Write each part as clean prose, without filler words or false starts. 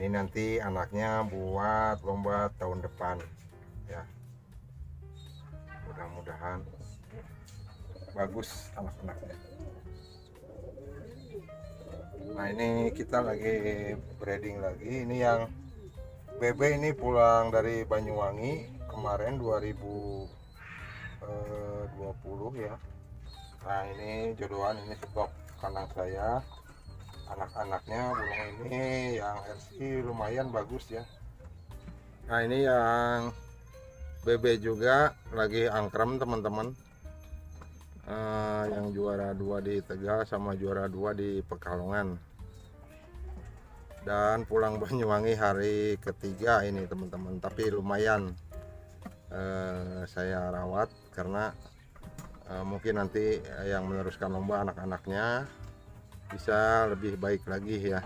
Ini nanti anaknya buat lomba tahun depan ya, mudah-mudahan bagus anak-anaknya. Nah ini kita lagi breeding lagi. Ini yang BB ini pulang dari Banyuwangi kemarin 2020 ya. Nah ini jodohan, ini stok kandang saya. Anak-anaknya burung ini yang RC lumayan bagus ya. Nah ini yang BB juga lagi angkrem teman-teman. Yang juara 2 di Tegal sama juara 2 di Pekalongan, dan pulang Banyuwangi hari ketiga ini teman-teman. Tapi lumayan saya rawat karena mungkin nanti yang meneruskan lomba anak-anaknya bisa lebih baik lagi ya.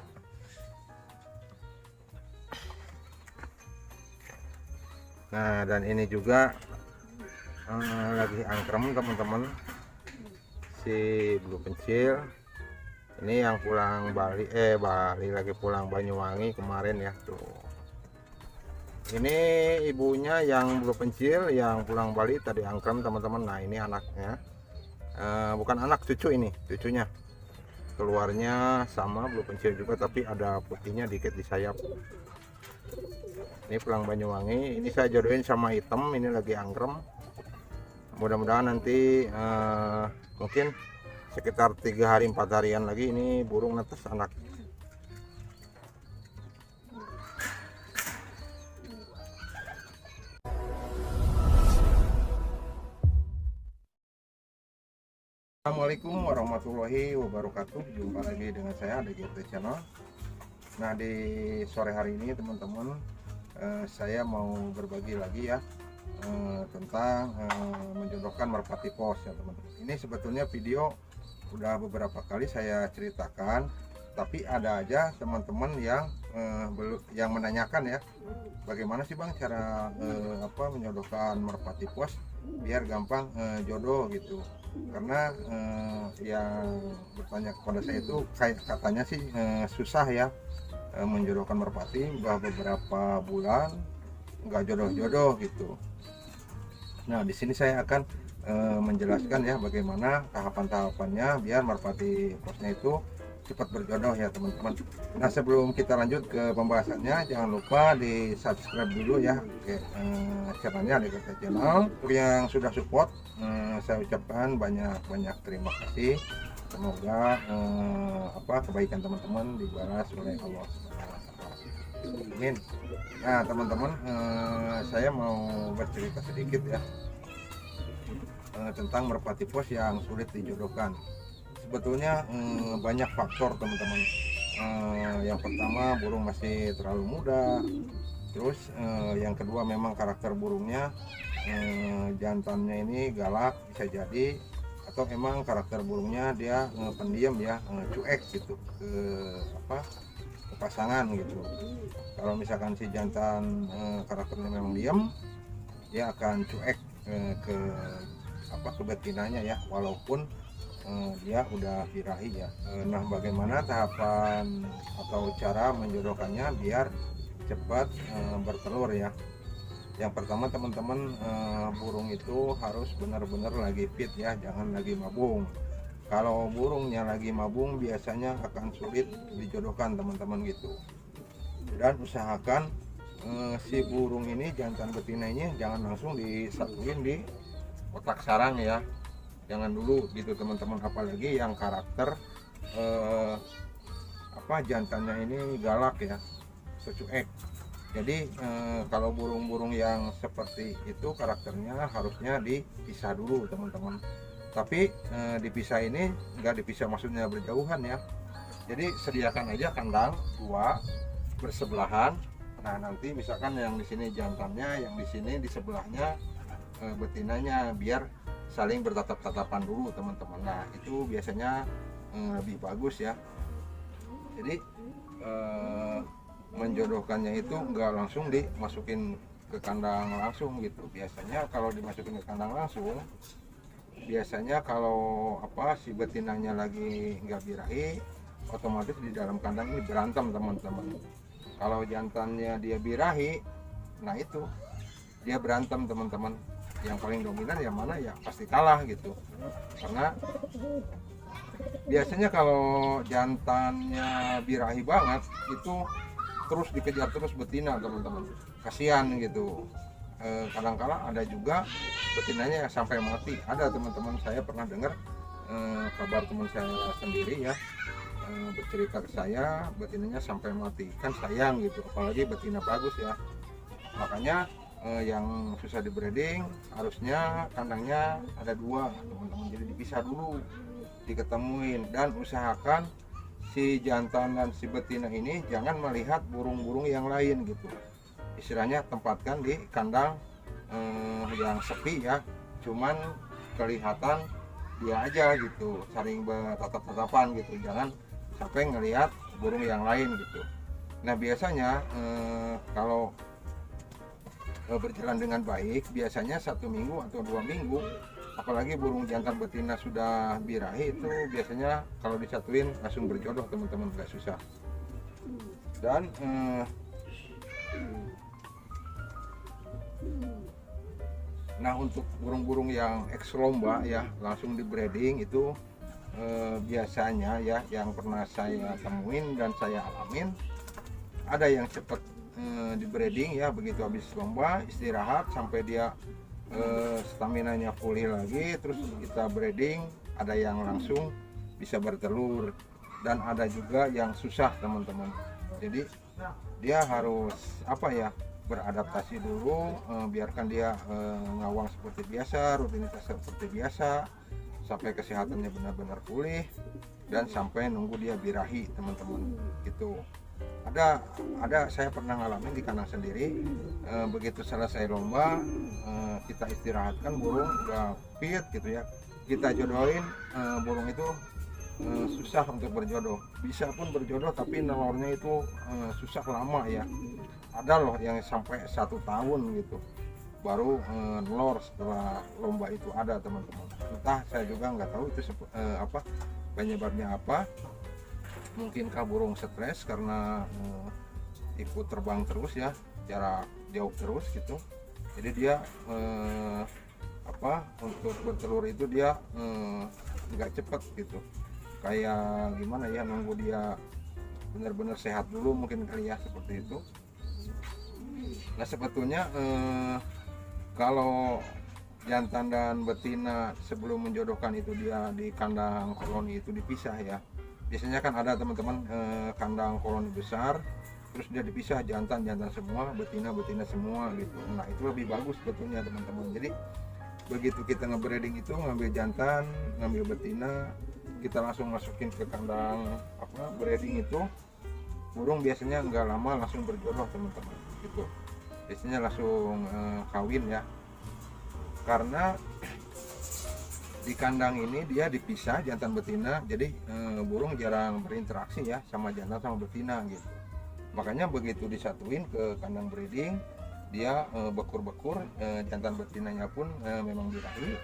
Nah dan ini juga lagi angkrem teman-teman, si blue pencil ini yang pulang Bali lagi pulang Banyuwangi kemarin ya. Tuh ini ibunya yang blue pencil yang pulang Bali tadi angkrem teman-teman. Nah ini anaknya, bukan anak, cucu, ini cucunya keluarnya sama blue pencil juga, tapi ada putihnya dikit di sayap. Ini pulang Banyuwangi, ini saya jodohin sama hitam, ini lagi angkrem. Mudah-mudahan nanti mungkin sekitar 3 hari 4 harian lagi ini burung netes anak. Assalamualaikum warahmatullahi wabarakatuh. Jumpa lagi dengan saya DGT Channel. Nah di sore hari ini teman-teman, saya mau berbagi lagi ya tentang menjodohkan merpati pos ya teman-teman. Ini sebetulnya video udah beberapa kali saya ceritakan, tapi ada aja teman-teman yang menanyakan ya, bagaimana sih Bang cara menjodohkan merpati pos biar gampang jodoh gitu. Karena yang bertanya kepada saya itu katanya sih susah ya menjodohkan merpati, beberapa bulan nggak jodoh-jodoh gitu. Nah di sini saya akan menjelaskan ya bagaimana tahapan-tahapannya biar merpati posnya itu cepat berjodoh ya teman-teman. Nah sebelum kita lanjut ke pembahasannya, jangan lupa di subscribe dulu ya channelnya DGT Channel. Untuk yang sudah support, saya ucapkan banyak terima kasih. Semoga kebaikan teman-teman dibalas oleh Allah. Amin. Nah teman-teman, saya mau bercerita sedikit ya tentang merpati pos yang sulit dijodohkan. Sebetulnya banyak faktor teman-teman. Yang pertama, burung masih terlalu muda. Terus yang kedua, memang karakter burungnya, jantannya ini galak bisa jadi, atau memang karakter burungnya dia pendiam ya, cuek gitu ke pasangan gitu. Kalau misalkan si jantan karakternya memang diam, dia akan cuek ke betinanya ya, walaupun dia udah birahi ya. Nah bagaimana tahapan atau cara menjodohkannya biar cepat bertelur ya. Yang pertama teman-teman, burung itu harus benar-benar lagi fit ya, jangan lagi mabung. Kalau burungnya lagi mabung biasanya akan sulit dijodohkan teman-teman gitu. Dan usahakan si burung ini, jantan betinanya jangan langsung disatuin di kotak sarang ya, jangan dulu gitu teman-teman, apalagi yang karakter jantannya ini galak ya, cuek. Jadi kalau burung-burung yang seperti itu karakternya harusnya dipisah dulu teman-teman. Tapi dipisah ini enggak dipisah maksudnya berjauhan ya. Jadi sediakan aja kandang 2 bersebelahan. Nah nanti misalkan yang di sini jantannya, yang di sini di sebelahnya betinanya, biar saling bertatap-tatapan dulu teman-teman. Nah itu biasanya lebih bagus ya. Jadi menjodohkannya itu nggak langsung dimasukin ke kandang langsung gitu. Biasanya kalau dimasukin ke kandang langsung, biasanya kalau si betinanya lagi nggak birahi, otomatis di dalam kandang ini berantem teman-teman. Kalau jantannya dia birahi, nah itu dia berantem teman-teman. Yang paling dominan yang mana ya pasti kalah gitu. Karena biasanya kalau jantannya birahi banget itu terus dikejar terus betina teman-teman. Kasihan gitu. Kadang-kala ada juga betinanya yang sampai mati. Ada teman-teman, saya pernah dengar kabar teman saya sendiri ya, bercerita ke saya betinanya sampai mati. Kan sayang gitu, apalagi betina bagus ya. Makanya yang susah di breeding harusnya kandangnya ada dua teman-teman, jadi dipisah dulu, diketemuin, dan usahakan si jantan dan si betina ini jangan melihat burung-burung yang lain gitu. Istilahnya tempatkan di kandang yang sepi ya, cuman kelihatan dia aja gitu, saling bertatap-tatapan gitu, jangan sampai ngelihat burung yang lain gitu. Nah biasanya kalau berjalan dengan baik, biasanya 1 minggu atau 2 minggu, apalagi burung jantan betina sudah birahi, itu biasanya kalau disatuin langsung berjodoh teman-teman, nggak susah. Dan nah untuk burung-burung yang ex lomba ya langsung di breeding itu biasanya ya yang pernah saya temuin dan saya alamin, ada yang cepat di breeding ya, begitu habis lomba istirahat sampai dia stamina-nya pulih lagi, terus kita breeding. Ada yang langsung bisa bertelur dan ada juga yang susah teman-teman. Jadi dia harus apa ya, beradaptasi dulu, biarkan dia ngawang seperti biasa, rutinitas seperti biasa sampai kesehatannya benar-benar pulih dan sampai nunggu dia birahi teman-teman gitu. Ada saya pernah ngalamin di kandang sendiri, begitu selesai lomba kita istirahatkan burung udah fit gitu ya, kita jodohin, burung itu susah untuk berjodoh, bisa pun berjodoh tapi nelornya itu susah lama ya. Ada loh yang sampai 1 tahun gitu baru nelor setelah lomba itu, ada teman-teman. Entah, saya juga nggak tahu itu apa penyebabnya apa. Mungkinkah burung stres karena ikut terbang terus ya, jarak jauh terus gitu, jadi dia untuk bertelur itu dia nggak cepet gitu, kayak gimana ya, nunggu dia benar-benar sehat dulu mungkin kali ya, seperti itu. Nah sebetulnya kalau jantan dan betina sebelum menjodohkan itu dia di kandang koloni itu dipisah ya. Biasanya kan ada teman-teman kandang koloni besar, terus dia dipisah, jantan semua, betina semua gitu. Nah itu lebih bagus sebetulnya teman-teman. Jadi begitu kita ngebreeding itu, ngambil jantan, ngambil betina, kita langsung masukin ke kandang breeding itu, burung biasanya nggak lama langsung berjodoh teman-teman gitu. Biasanya langsung kawin ya, karena di kandang ini dia dipisah jantan betina, jadi burung jarang berinteraksi ya sama jantan sama betina gitu. Makanya begitu disatuin ke kandang breeding, dia bekur-bekur, jantan betinanya pun memang birahi,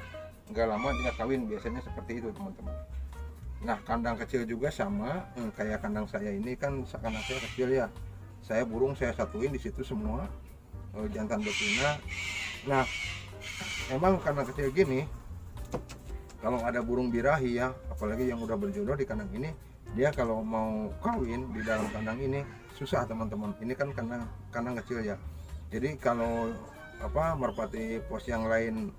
nggak lama dia kawin, biasanya seperti itu teman-teman. Nah kandang kecil juga sama, kayak kandang saya ini kan kandang saya kecil ya, saya burung saya satuin di situ semua jantan betina. Nah emang kandang kecil gini, kalau ada burung birahi ya, apalagi yang udah berjodoh di kandang ini, dia kalau mau kawin di dalam kandang ini susah teman-teman. Ini kan kandang kecil ya, jadi kalau merpati pos yang lain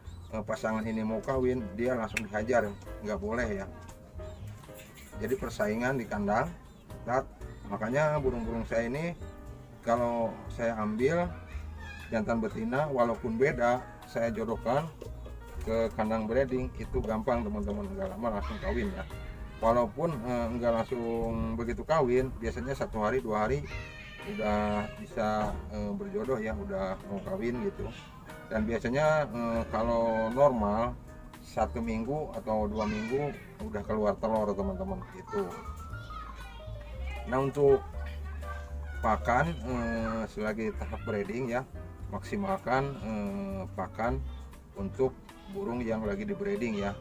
pasangan ini mau kawin, dia langsung dihajar, nggak boleh ya. Jadi persaingan di kandang ketat. Makanya burung-burung saya ini kalau saya ambil jantan betina walaupun beda, saya jodohkan ke kandang breeding, itu gampang teman-teman, nggak lama langsung kawin ya. Walaupun nggak langsung begitu kawin, biasanya 1 hari 2 hari udah bisa berjodoh ya, udah mau kawin gitu. Dan biasanya kalau normal 1 minggu atau 2 minggu udah keluar telur teman-teman gitu. Nah untuk pakan selagi tahap breeding ya, maksimalkan pakan untuk burung yang lagi di breeding ya,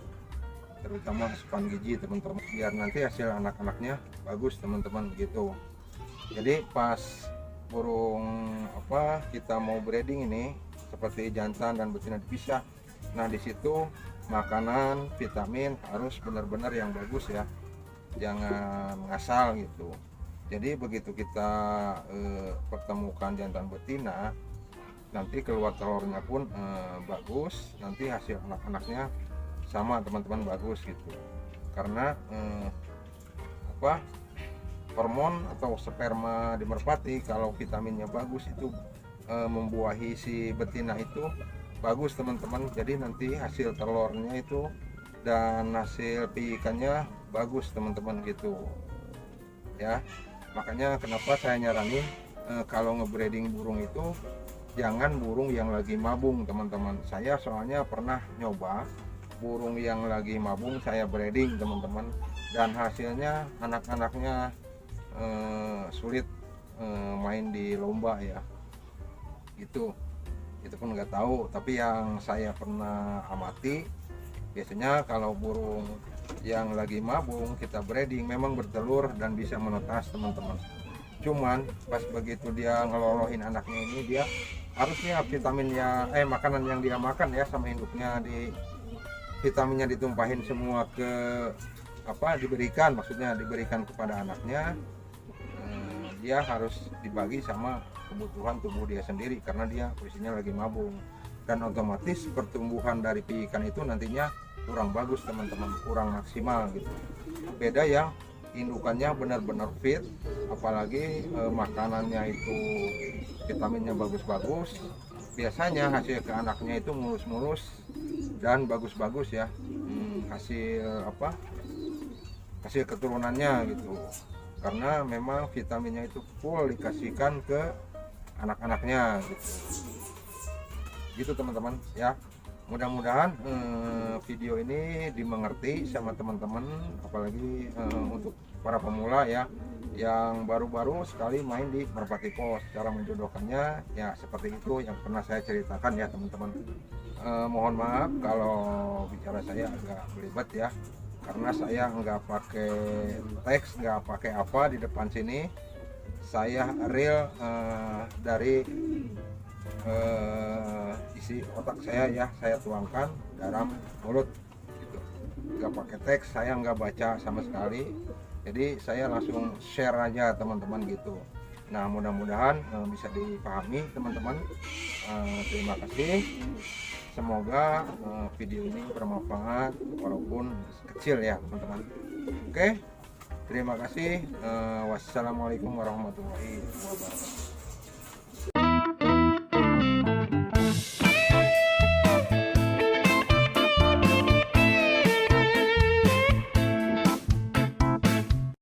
terutama asupan gizi teman-teman, biar nanti hasil anak-anaknya bagus teman-teman gitu. Jadi pas burung apa kita mau breeding ini seperti jantan dan betina dipisah. Nah di situ makanan vitamin harus benar-benar yang bagus ya, jangan ngasal gitu. Jadi begitu kita pertemukan jantan betina, nanti keluar telurnya pun bagus, nanti hasil anak-anaknya sama teman-teman bagus gitu. Karena apa, hormon atau sperma di merpati kalau vitaminnya bagus itu membuahi si betina itu bagus teman-teman. Jadi nanti hasil telurnya itu dan hasil piikannya bagus teman-teman gitu ya. Makanya kenapa saya nyaranin kalau ngebreeding burung itu jangan burung yang lagi mabung teman-teman. Saya soalnya pernah nyoba burung yang lagi mabung saya breeding teman-teman, dan hasilnya anak-anaknya sulit main di lomba ya. Itu pun nggak tahu, tapi yang saya pernah amati biasanya kalau burung yang lagi mabung kita breeding memang bertelur dan bisa menetas teman-teman. Cuman pas begitu dia ngelolohin anaknya ini, dia harusnya vitaminnya makanan yang dia makan ya sama induknya, di vitaminnya ditumpahin semua ke apa, diberikan, maksudnya diberikan kepada anaknya. Dia harus dibagi sama kebutuhan tubuh dia sendiri karena dia posisinya lagi mabung, dan otomatis pertumbuhan dari piikan itu nantinya kurang bagus teman-teman, kurang maksimal gitu. Beda yang indukannya benar-benar fit, apalagi makanannya itu vitaminnya bagus-bagus, biasanya hasil ke anaknya itu mulus-mulus dan bagus-bagus ya. Hasil apa, hasil keturunannya gitu, karena memang vitaminnya itu full dikasihkan ke anak-anaknya gitu teman-teman ya. Mudah-mudahan video ini dimengerti sama teman-teman, apalagi untuk para pemula ya yang baru-baru sekali main di merpati pos. Cara menjodohkannya ya seperti itu yang pernah saya ceritakan ya teman-teman. Mohon maaf kalau bicara saya agak belibet ya, karena saya nggak pakai teks, nggak pakai apa di depan sini. Saya real dari isi otak saya ya, saya tuangkan dalam mulut gitu. Nggak pakai teks, saya nggak baca sama sekali, jadi saya langsung share aja teman-teman gitu. Nah mudah-mudahan bisa dipahami teman-teman. Terima kasih, semoga video ini bermanfaat walaupun kecil ya teman-teman. Oke, terima kasih. Wassalamualaikum warahmatullahi wabarakatuh.